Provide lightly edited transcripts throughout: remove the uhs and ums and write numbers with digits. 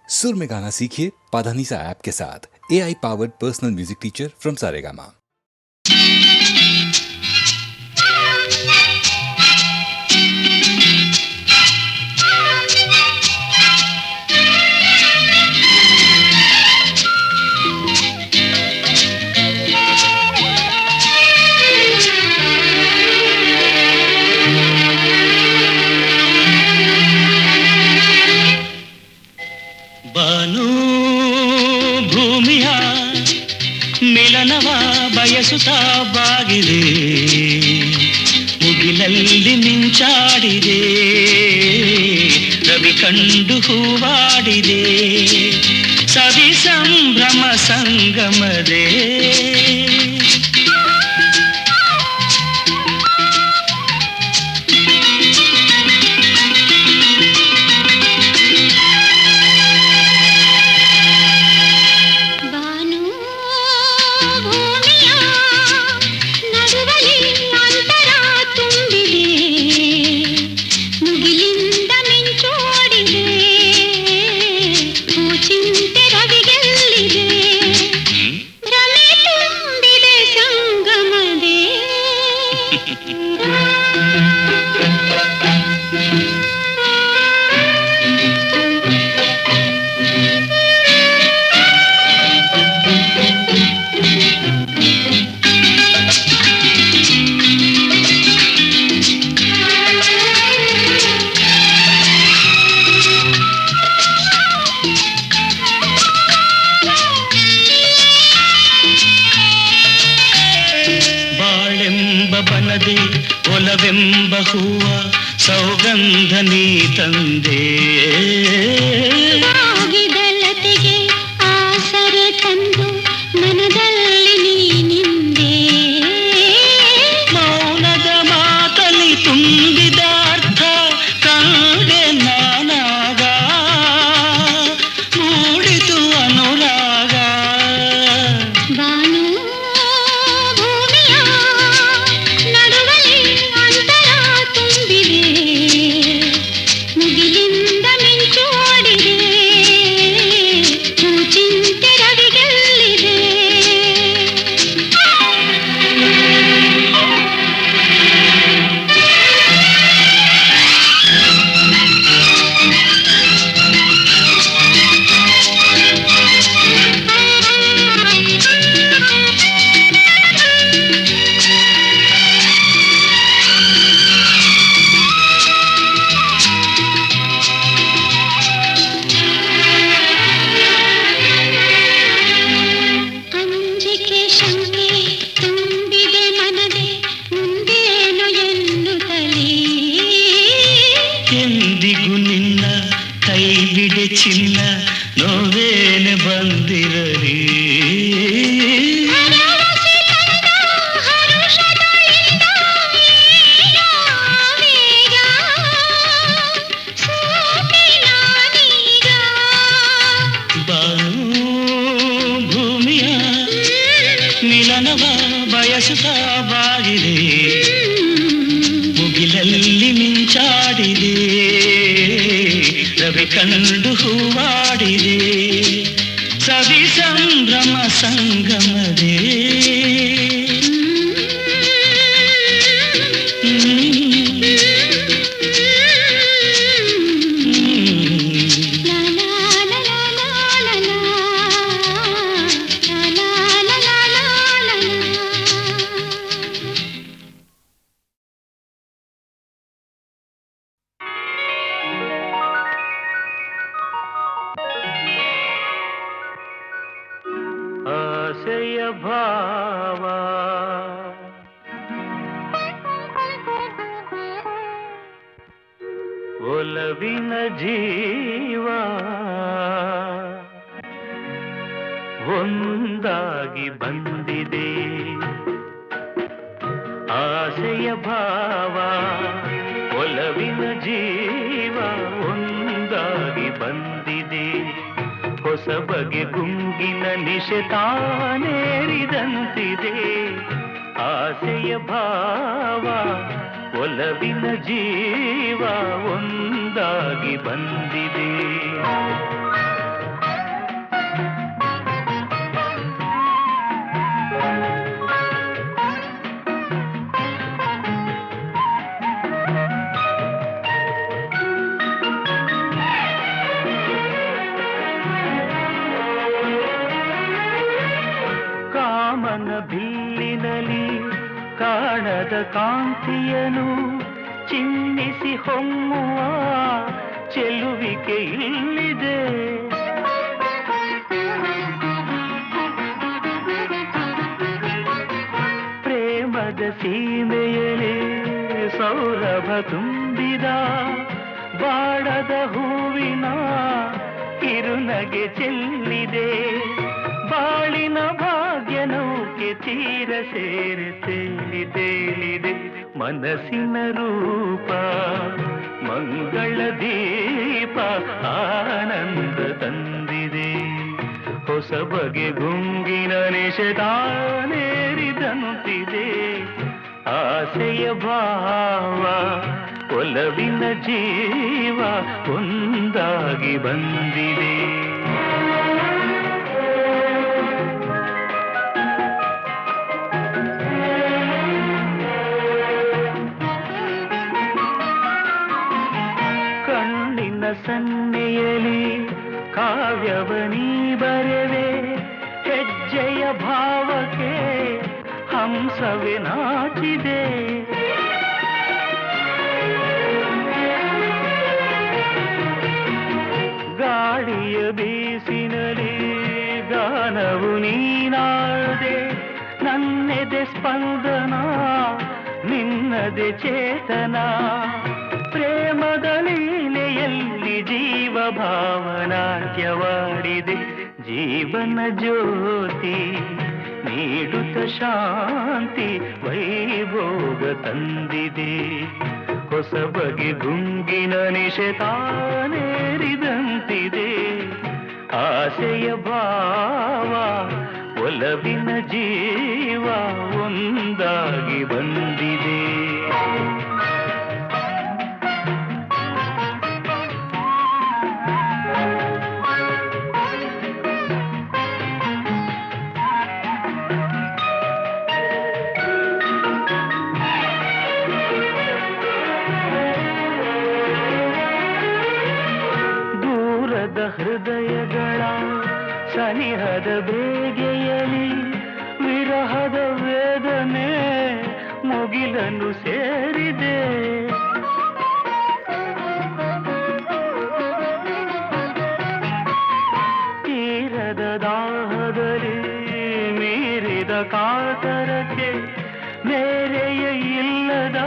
सुर में गाना सीखिए पाधानीसा ऐप के साथ। AI powered personal music teacher from Saregama. Banu ಭೂಮಿಯ ಮಿಲನವ ಬಯಸುತ್ತಾ ಬಾಗಿದೆ, ಮುಗಿಲಲ್ಲಿ ಮಿಂಚಾಡಿದೆ, ರವಿ ಕಂಡು ಹೂವಾಡಿದೆ, ಸವಿ ಸಂಭ್ರಮ ಸಂಗಮದೇ. ಬನದೆ ಒಲವೆಂಬ ಹೂವ ಸೌಗಂಧ ನೀ ತಂದೆ, ಆಗಿದಲತೆಗೆ ಆಸರೆ ತಂದು ಮನದಲ್ಲಿ ನೀನಿಂದೆ, ಮೌನದ ಮಾತಲಿ ತುಂಬಿದ ಅರ್ಥ ಕಂಡೆ ನಾನಾಗ, ಮೂಡಿತು ಅನುರಾಗ. ಬಾನು ಎಂದಿಗೂ ನಿನ್ನ ಕೈ ಬಿಡೆ ಚಿನ್ನ, ನೋವೇನೆ ಬಂದಿರಲಿ, ಬಾನು ಭೂಮಿಯ ಮಿಲನವ ಬಯಸುತ್ತಾ ಬಾಗಿದೆ, ಮುಗಿಲಲ್ಲಿ ಮಿಂಚಾಡಿದೆ, ರವಿ ಕಂಡು ಹೂವಾಡಿದೆ, ಸವಿ ಸಂಭ್ರಮ ಸಂಗಮದೇ. ಆಸೆಯ ಭಾವ ಒಲವಿನ ಜೀವ ಒಂದಾಗಿ ಬಂದಿದೆ, ಆಸೆಯ ಭಾವ ಒಲವಿನ ಜೀವ ಒಂದಾಗಿ ಬಂದಿದೆ, ಹೊಸ ಬಗೆ ಗುಂಗಿನ ನಿಶೆ ತಾನೇರಿದಂತಿದೆ, ಆಸೆಯ ಭಾವ ಒಲವಿನ ಜೀವ ಒಂದಾಗಿ ಬಂದಿದೆ. ಬಾಳದ ಕಾಂತಿಯನು ಚಿನ್ನಿಸಿ ಹೊಮ್ಮುವ ಚೆಲುವಿಕೆ ಇಲ್ಲಿದೆ. ಪ್ರೇಮದ ಸೀಮೆಯಲ್ಲಿ ಸೌರಭ ತುಂಬಿದ ಬಾಡದ ಹೂವಿನ ಕಿರುನಗೆ ಚೆಲ್ಲಿದೆ. ಬಾಳಿನ ಭಾಗ್ಯ ನೌಕೆ ತೀರ ಸೇರಿ ತೇಲಿದೆ. ಮನಸ್ಸಿನ ರೂಪ ಮಂಗಳ ದೀಪ ಆನಂದ ತಂದಿದೆ. ಹೊಸ ಬಗೆ ಗುಂಗಿನ ನಿಷೇಧಾನೇರಿದಂತಿದೆ. ಆಸೆಯ ಭಾವ ಒಲವಿನ ಜೀವ ಒಂದಾಗಿ ಬಂದಿದೆ. ಕಣ್ಣಿನ ಸನ್ನೆಯಲಿ ಕಾವ್ಯವನೀ ಬರೆವೆ. ಹೆಜ್ಜೆಯ ಭಾವಕ್ಕೆ ಹಂಸವೇ ನಾಚಿದೆ. ಗಾಳಿಯ ಬೀಸಿನಲಿ ಗಾನವು ನೀನಾದೆ. ನನ್ನೆದೆ ಸ್ಪಂದನ ನಿನ್ನದೆ ಚೇತನ. ಪ್ರೇಮದ ಲೀಲೆಯಲ್ಲಿ ಜೀವ ಭಾವನಾಟ್ಯವಾಡಿದೆ. ಜೀವನ ಜ್ಯೋತಿ ನೀಡುತ್ತ ಶಾಂತಿ ವೈಭೋಗ ತಂದಿದೆ. ಹೊಸ ಬಗೆ ಗುಂಗಿನ ನಿಷೇಧಾನೇರಿದಂತಿದೆ. ಆಸೆಯ ಭಾವ ಒಲವಿನ ಜೀವ ಒಂದಾಗಿ ಬಂದಿದೆ. ಹೃದಯಗಳ ಸನಿಹದ ಬೇಗೆಯಲಿ ವಿರಹದ ವೇದನೆ ಮುಗಿಲನ್ನು ಸೇರಿದೆ. ತೀರದ ದಾಹದಲ್ಲಿ ಮೀರಿದ ಕಾತರಕ್ಕೆ ಮೇರೆಯ ಇಲ್ಲದ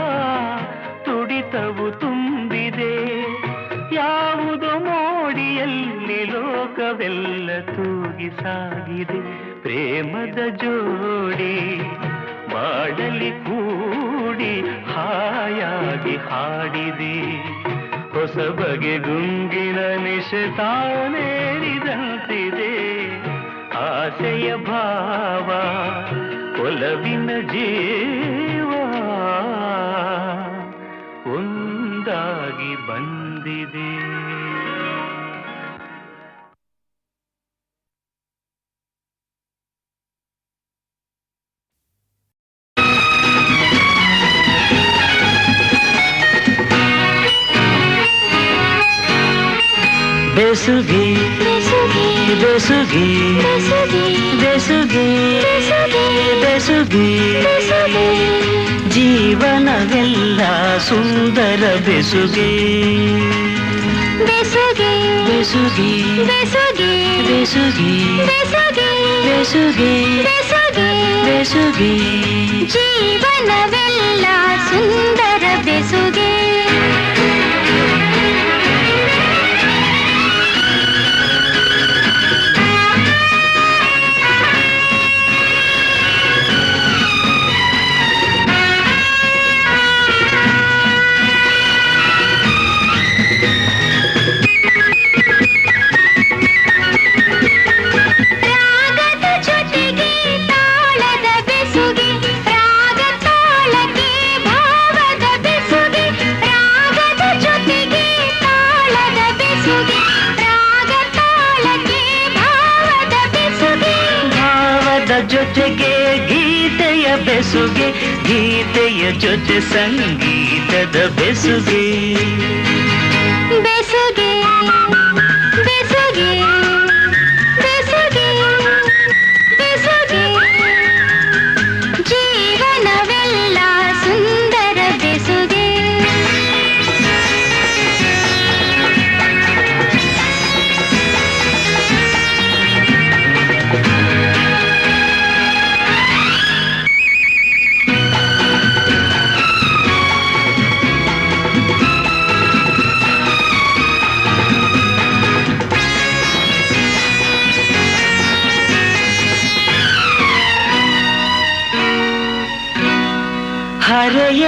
ತುಡಿತವು ತುಂಬಿದೆ. ಯಾವುದೋ ಮೋಡಿಯಲ್ಲಿ ಲೋಕವೆಲ್ಲ ತೂಗಿ ಸಾಗಿದೆ. ಪ್ರೇಮದ ಜೋಡಿ ಮಾಡಲಿ ಕೂಡಿ ಹಾಯಾಗಿ ಹಾಡಿದೆ. ಹೊಸ ಬಗೆ ಗುಂಗಿನ ನಿಷೇಧಾನೇರಿದಂತಿದೆ. ಆಸೆಯ ಭಾವ ಒಲವಿನ ಜೀವ ಒಂದಾಗಿ ಬಂದಿದೆ. ಬೆಸುಗೆ ಬೆಸುಗೆ ಬೆಸುಗೆ ಬೆಸುಗೆ ಬೆಸುಗೆ ಜೀವನವೆಲ್ಲ ಸುಂದರ ಬೆಸುಗೆ. ಬೆಸುಗೆ ಬೆಸುಗೆ ಬೆಸುಗೆ ಬೆಸುಗೆ ಬೆಸುಗೆ ಬೆಸುಗೆ ಬೆಸುಗೆ ಜೀವನವೆಲ್ಲ ಸುಂದರ ಬೆಸುಗೆ. ಜೊತೆಗೆ ಗೀತೆಯ ಬೆಸುಗೆ, ಗೀತೆಯ ಜೊತೆ ಸಂಗೀತದ ಬೆಸುಗೆ. ಬೆಸುಗೆ ಬೆಸುಗೆ ಬೆಸುಗೆ ಬೆಸುಗೆ ಜೀವನವೆಲ್ಲ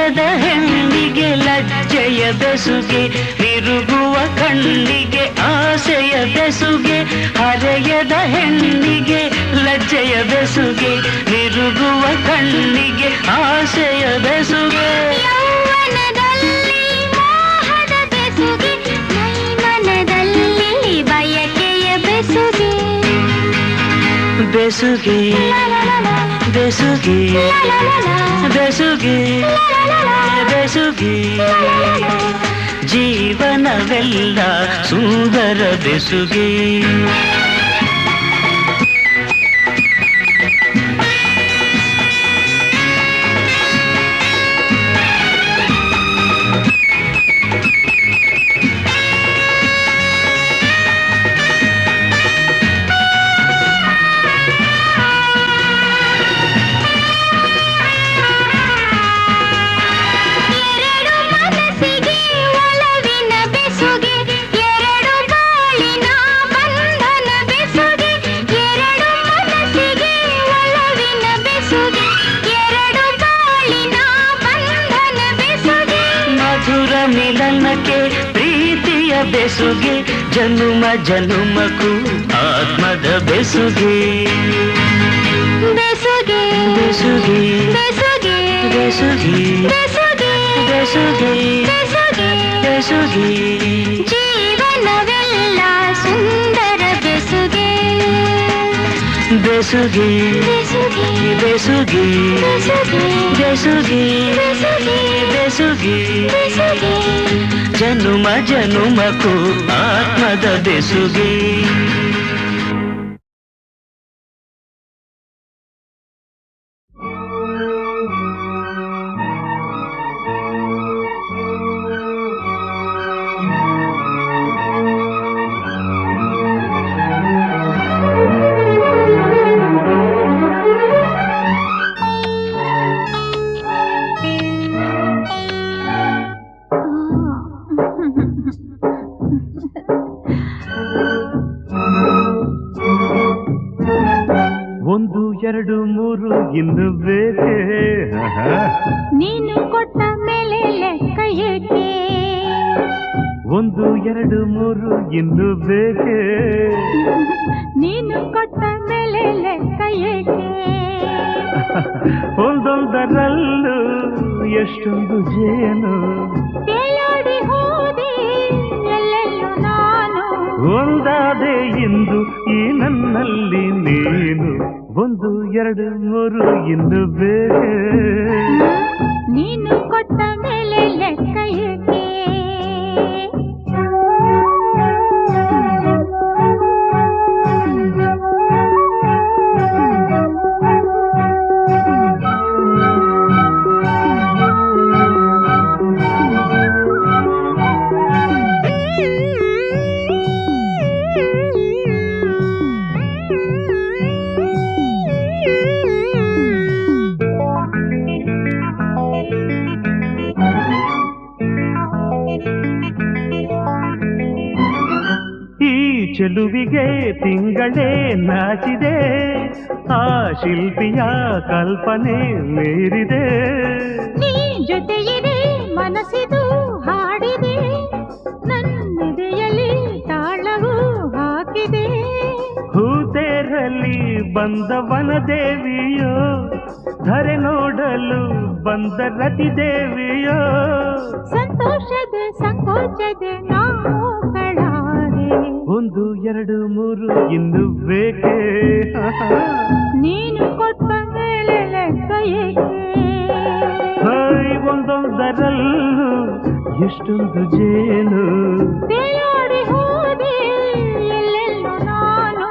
ಹರೆಯದ ಹೆಣ್ಣಿಗೆ ಲಜ್ಜೆಯ ಬೆಸುಗೆ, ತಿರುಗುವ ಕಣ್ಣಿಗೆ ಆಸೆಯ ಬೆಸುಗೆ. ಹರೆಯದ ಹೆಣ್ಣಿಗೆ ಲಜ್ಜೆಯ ಬೆಸುಗೆ, ತಿರುಗುವ ಕಣ್ಣಿಗೆ ಆಸೆಯ ಬೆಸುಗೆ. ಯೌವನದಲ್ಲಿ ಮೋಹದ ಬೆಸುಗೆ, ಮೈಮನದಲ್ಲಿ ಬಯಕೆಯ ಬೆಸುಗೆ. ಬೆಸುಗೆ ಬೆಸುಗೆ ಬೆಸುಗೆ ಬೆಸುಗೆ, ಜೀವನವೆಲ್ಲ ಸುಂದರ ಬೆಸುಗೆ. ಮಿಲನಕ್ಕೆ ಪ್ರೀತಿಯ ಬೆಸುಗೆ, ಜನುಮ ಜನುಮಕ್ಕೂ ಆತ್ಮದ ಬೆಸುಗೆ. ಬೆಸುಗೆ ಬೆಸುಗೆ ಬೆಸುಗೆ ಬೆಸುಗೆ ಬೆಸುಗೆ ಬೆಸುಗೆ ಬೆಸುಗೆ, ಜೀವನವೆಲ್ಲ ಸುಂದರ ಬೆಸುಗೆ. ಬೆಸುಗೆ ಬೆಸುಗೆ ಬೆಸುಗೆ ಬೆಸುಗೆ ಬೆಸುಗೆ ಬೆಸುಗೆ, ಜನುಮ ಜನುಮಕ್ಕೂ ಆತ್ಮದ ಬೆಸುಗೆ. ಒಂದು ಎರಡು ಮೂರು ಇನ್ನು ಬೇಕೆ, ನೀನು ಕೊಟ್ಟ ಮೇಲೆ ಲೆಕ್ಕ ಏಕೆ? ಒಂದು ಎರಡು ಮೂರು ಇನ್ನು ಬೇಕೆ, ನೀನು ಕೊಟ್ಟ ಮೇಲೆ ಲೆಕ್ಕ ಏಕೆ? ಒಂದೊಂದರಲ್ಲೂ ಎಷ್ಟೊಂದು ಜೇನು, ತೇಲಾಡಿ ಹೋದೆ ಎಲ್ಲೆಲ್ಲೂ ನಾನು. ಒಂದಾದೆ ಇಂದು ಈ ನನ್ನಲ್ಲಿ ನೀನು. ಒಂದು ಎರಡು ಮೂರು ಇನ್ನು ಬೇಕೆ, ನೀನು ಕೊಟ್ಟ ಮೇಲೆ ಲೆಕ್ಕ ಏಕೆ? ಚೆಲುವಿಗೆ ತಿಂಗಳೇ ನಾಚಿದೆ, ಆ ಶಿಲ್ಪಿಯ ಕಲ್ಪನೆ ಮೀರಿದೆ. ನೀ ಜೊತೆಯಿದೆ ಮನಸ್ಸಿದು ಹಾಡಿದೆ, ನನ್ನೆದೆಯಲ್ಲಿ ತಾಳವು ಹಾಕಿದೆ. ಹೂತೇರಲ್ಲಿ ಬಂದ ವನದೇವಿಯೋ, ಧರೆ ನೋಡಲು ಬಂದ ರತಿ ದೇವಿಯೋ. ಸಂತೋಷದ ಸಂಕೋಚದ ನಾವು ಕಳಾದೆ, ಒಂದು ಎರಡು ಮೂರು ಇನ್ನು ಬೇಕೆ? ನೀನು ಕೊಟ್ಟ ಮೇಲೆ ಲೆಕ್ಕ ಏಕೆ? ಒಂದೊಂದರಲ್ಲೂ ಎಷ್ಟೊಂದು ಜೇನು, ತೇಲಾಡಿ ಹೋದೆ ಎಲ್ಲೆಲ್ಲೂ ನಾನು.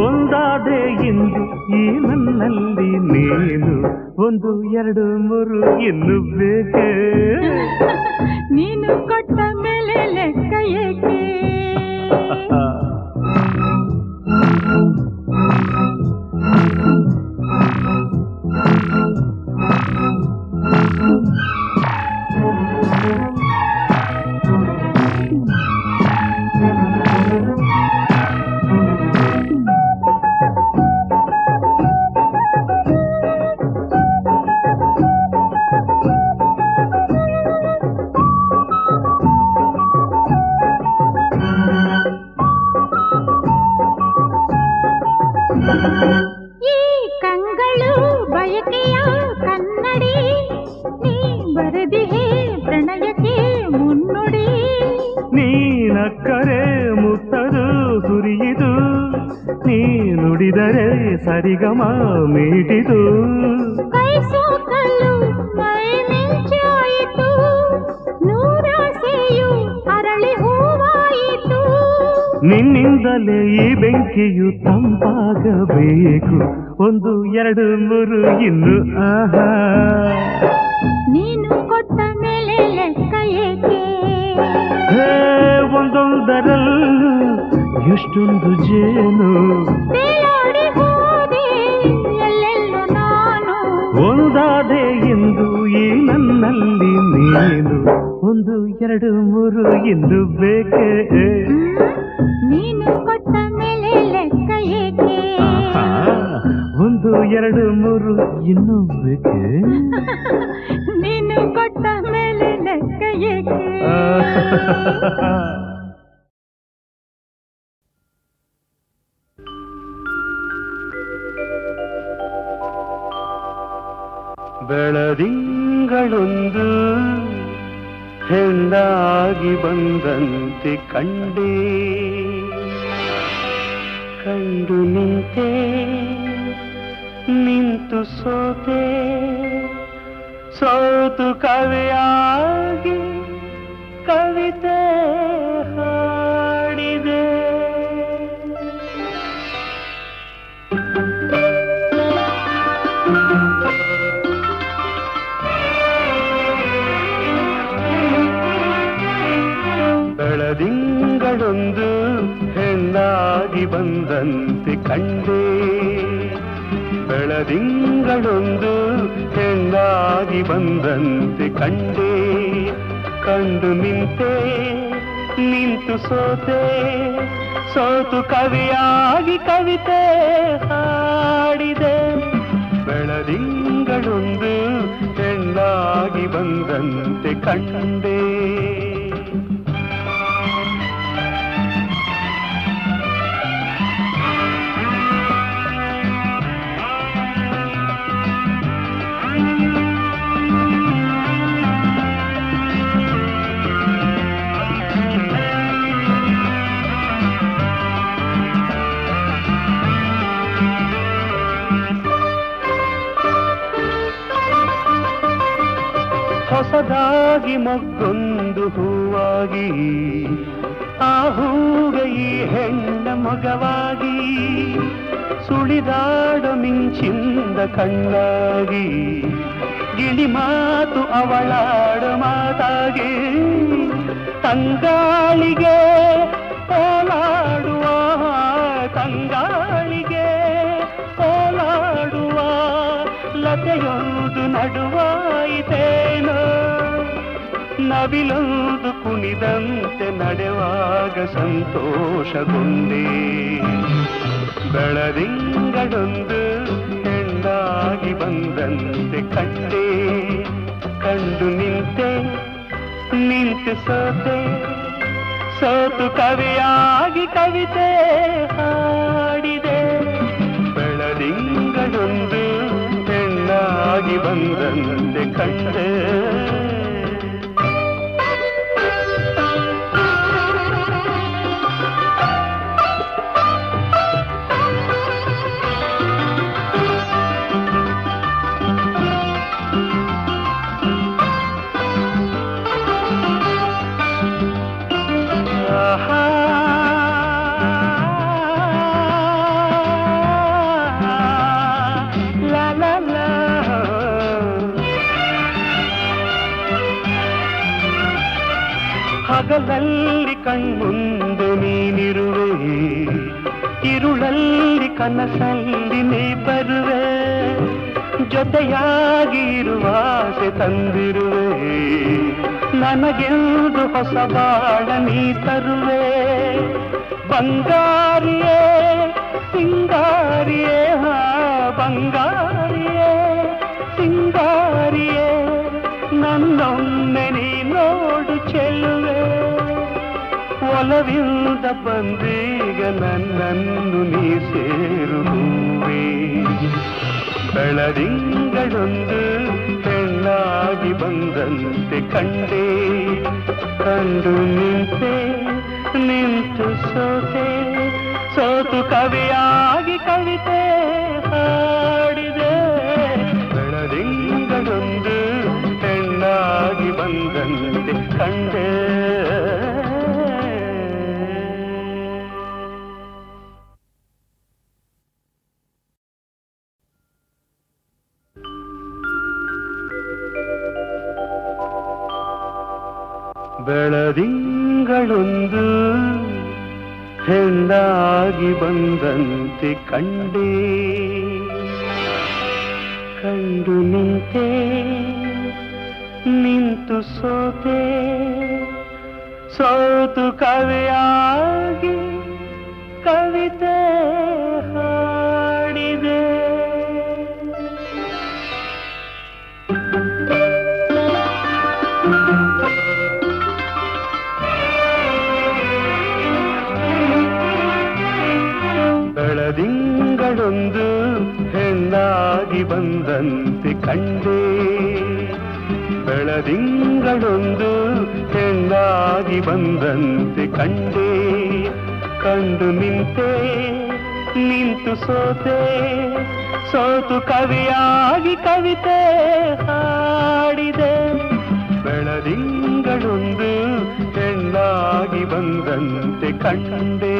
ಒಂದಾದೆ ಇಂದು ಈ ನನ್ನಲ್ಲಿ ನೀನು. ಒಂದು ಎರಡು ಮೂರು ಇನ್ನು ಬೇಕೆ? ನೀನು ಕೊಟ್ಟ ಮೇಲೆ ಲೆಕ್ಕ ಏಕೆ? ಈ ಕಂಗಳು ಬಯಕೆಯ ಕನ್ನಡಿ ನೀ ಬರೆದಿಹೆ ಪ್ರಣಯಕ್ಕೆ ಮುನ್ನುಡಿ ನೀನಕ್ಕರೆ ಮುತ್ತದು ಸುರಿಯಿತು ನೀ ನುಡಿದರೆ ಸರಿಗಮ ಮೀಟಿತು ಕೈ ಸೋಕಲು ಮೈ ಮಿಂಚಾಯಿತು ನೂರಾಸೆಯು ಅರಳಿ ಹೂವಾಯಿತು ನಿನ್ನಿಂದಲೇ ಈ ಬೆಂಕಿಯು ತಂಪಾಗಬೇಕು 1 2 3 ಇನ್ನು ಆಹಾ ನೀನು ಕೊಟ್ಟ ಮೇಲೆ ಲೆಕ್ಕ ಏಕೆ ಹೇ ಒಂದೊಂದರಲ್ಲೂ ಎಷ್ಟೊಂದು ಜೇನು ತೇಲಾಡಿ ಹೋದೆ ಎಲ್ಲೆಲ್ಲೂ ನಾನು ಒಂದಾದೆ ಎಂದು ಈ ನನ್ನಲ್ಲಿ ನೀನು 1 2 3 ಇನ್ನು ಬೇಕೇ ನೀನು ಕೊಟ್ಟ ಮೇಲೆ ಲೆಕ್ಕ ಏಕೆ 1 2 3 ಇನ್ನು ಬೇಕೇ ನೀನು ಕೊಟ್ಟ ಮೇಲೆ ಲೆಕ್ಕ ಏಕೆ ಬೆಳದಿಂಗಳೊಂದು ಹೆಣ್ಣಾಗಿ ಬಂದಂತೆ ಕಂಡೆ ಕಂಡು ನಿಂತೆ ನಿಂತು ಸೋತೆ ಸೋತು ಕವಿಯಾಗಿ ಕವಿತೆ ಹಾಡಿದೆ ಬೆಳದಿಂಗಳೊಂದು ಹೆಣ್ಣಾಗಿ ಬಂದಂತೆ ಕಂಡೆ ಬೆಳದಿಂಗಳೊಂದು ಹೆಣ್ಣಾಗಿ ಬಂದಂತೆ ಕಂಡೆ ಕಂಡು ನಿಂತೆ ನಿಂತು ಸೋತೆ ಸೋತು ಕವಿಯಾಗಿ ಕವಿತೆ ಹಾಡಿದೆ ಬೆಳದಿಂಗಳೊಂದು ಹೆಣ್ಣಾಗಿ ಬಂದಂತೆ ಕಂಡೆ ಹೊಸದಾಗಿ ಮೊಗ್ಗೊಂದು ಹೂವಾಗಿ ಆ ಹೂವೆ ಈ ಹೆಣ್ಣ ಮೊಗವಾಗಿ ಸುಳಿದಾಡು ಮಿಂಚಿಂದ ಕಣ್ಣಾಗಿ ಗಿಳಿ ಮಾತು ಅವಳಾಡು ಮಾತಾಗಿ ತಂಗಾಳಿಗೆ ಓಲಾಡುವ ತಂಗಾಳಿಗೆ ಓಲಾಡುವ ಲತೆಯೊಂದು ನಡುವಾಯಿತೇನೋ ನವಿಲೊಂದು ಕುಣಿದಂತೆ ನಡೆವಾಗ ಸಂತೋಷಗೊಂಡೆ ಬೆಳದಿಂಗಳೊಂದು ಹೆಣ್ಣಾಗಿ ಬಂದಂತೆ ಕಂಡೆ ಕಂಡು ನಿಂತೆ ನಿಂತು ಸೋತೆ ಸೋತು ಕವಿಯಾಗಿ ಕವಿತೆ ಹಾಡಿದೆ ಬೆಳದಿಂಗಳೊಂದು ಹೆಣ್ಣಾಗಿ ಬಂದಂತೆ ಕಂಡೆ ಹಗಲಲ್ಲಿ ಕಣ್ಮುಂದೆ ನೀನಿರುವೆ ഇരുಳಲ್ಲಿ ಕನಸಲ್ಲಿ ನೀ ಬರುವೆ ಜೊತೆಯಾಗಿ ಇರುವ ಆಸೆ ತಂದಿರುವೆ ನನಗೆಂದು ಹೊಸ ಬಾಳ ನೀ ತರುವೆ ಬಂಗಾರಿಯೇ ಸಿಂಗಾರಿಯೇ ಬಂಗಾರಿಯೇ ಸಿಂಗಾರಿಯೇ ನನ್ನೊಮ್ಮೆ ನೀ ನೋಡು ಚೆಲುವೆ ಒಲವಿಂದ ಬಂದೀಗ ನನ್ನನ್ನು ನೀ ಸೇರುವೆ ಬೆಳದಿಂಗಳೊಂದು ಹೆಣ್ಣಾಗಿ ಬಂದಂತೆ ಕಂಡೆ ಕಂಡು ನಿಂತೆ ನಿಂತು ಸೋತೆ ಸೋತು ಕವಿಯಾಗಿ ಕವಿತೆ ಹಾಡಿದೆ ಬೆಳದಿಂಗಳೊಂದು ಹೆಣ್ಣಾಗಿ ಬಂದಂತೆ ಕಂಡೆ ಬೆಳದಿಂಗಳೊಂದು ಹೆಣ್ಣಾಗಿ ಬಂದಂತೆ ಕಂಡೆ ಕಂಡು ನಿಂತೆ ನಿಂತು ಸೋತೆ ಸೋತು ಕವಿಯಾಗಿ ಕವಿತೆ ಹಾಡಿದೆ ಬೆಳದಿಂಗಳೊಂದು ಹೆಣ್ಣಾಗಿ ಬಂದಂತೆ ಕಂಡೆ ಬೆಳದಿಂಗಳೊಂದು ಹೆಣ್ಣಾಗಿ ಬಂದಂತೆ ಕಂಡೆ ಕಂಡು ನಿಂತೆ ನಿಂತು ಸೋತೆ ಸೋತು ಕವಿಯಾಗಿ ಕವಿತೆ ಹಾಡಿದೆ ಬೆಳದಿಂಗಳೊಂದು ಹೆಣ್ಣಾಗಿ ಬಂದಂತೆ ಕಂಡೆ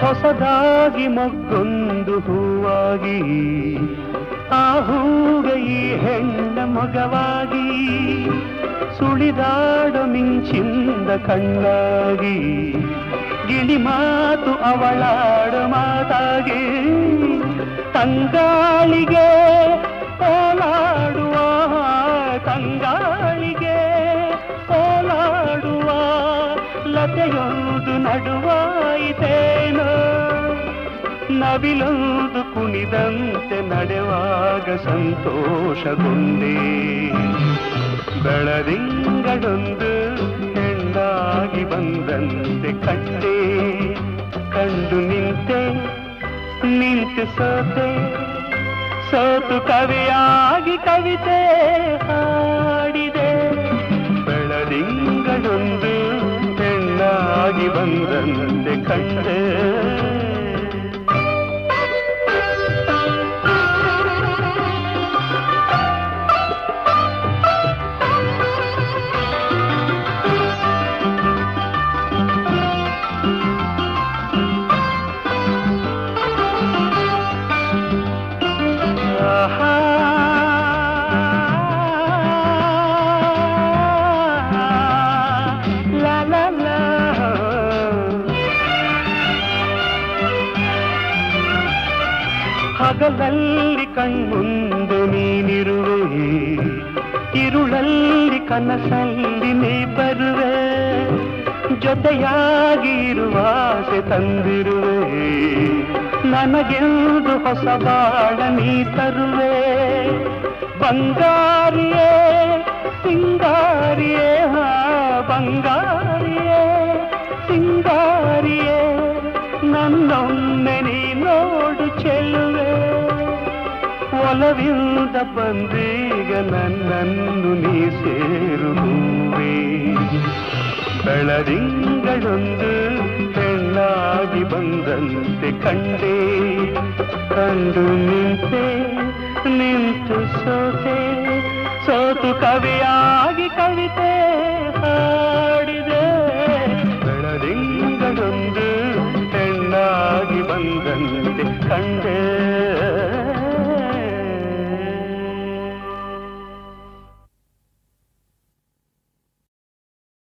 ಹೊಸದಾಗಿ ಮೊಗ್ಗೊಂದು ಹೂವಾಗಿ ಆ ಹೂಗೆ ಈ ಹೆಣ್ಣ ಮೊಗವಾಗಿ ಸುಳಿದಾಡೋ ಮಿಂಚಿಂದ ಕಣ್ಣಾಗಿ ಗಿಳಿ ಮಾತು ಅವಳಾಡೋ ಮಾತಾಗಿ ತಂಗಾಳಿಗೆ ಓಲಾಡುವ ತಂಗಾಳಿಗೆ ಓಲಾಡುವ ಲತೆಯೊಂದು ನಡುವಾಯಿತೇನೋ ನವಿಲೊಂದು ಕುಣಿದಂತೆ ನಡೆವಾಗ ಸಂತೋಷಗೊಂಡೆ ಬೆಳದಿಂಗಳೊಂದು ಹೆಣ್ಣಾಗಿ ಬಂದಂತೆ ಕಂಡೆ ಕಂಡು ನಿಂತೆ ನಿಂತು ಸೋತೆ ಸೋತು ಕವಿಯಾಗಿ ಕವಿತೆ ಹಾಡಿದೆ ಬೆಳದಿಂಗಳೊಂದು ಹೆಣ್ಣಾಗಿ ಬಂದಂತೆ ಕಂಡೆ ಹಗಲಲ್ಲಿ ಕಣ್ಮುಂದೆ ನೀನಿರುವೆ ഇരുಳಲ್ಲಿ ಕನಸಲ್ಲಿ ನೀ ಬರುವೆ ಜೊತೆಯಾಗಿ ಇರುವ ಆಸೆ ತಂದಿರುವೆ ನನಗೆಂದು ಹೊಸ ಬಾಳ ನೀ ತರುವೆ ಬಂಗಾರಿಯೇ ಸಿಂಗಾರಿಯೇ ಬಂಗಾರಿಯೇ ಸಿಂಗಾರಿಯೇ ನನ್ನೊಮ್ಮೆ ನೀ ನೋಡು ಚೆಲುವೆ ಒಲವಿಲ್ಲದ ಬಂದೀಗ ನನ್ನನ್ನು ನೀ ಸೇರುವೆ ಬೆಳದಿಂಗಳೊಂದು ಹೆಣ್ಣಾಗಿ ಬಂದಂತೆ ಕಂಡೆ ಕಂಡು ನಿಂತೆ ನಿಂತು ಸೋತೆ ಸೋತು ಕವಿಯಾಗಿ ಕವಿತೆ ಹಾಡಿದೆ ಬೆಳದಿಂಗ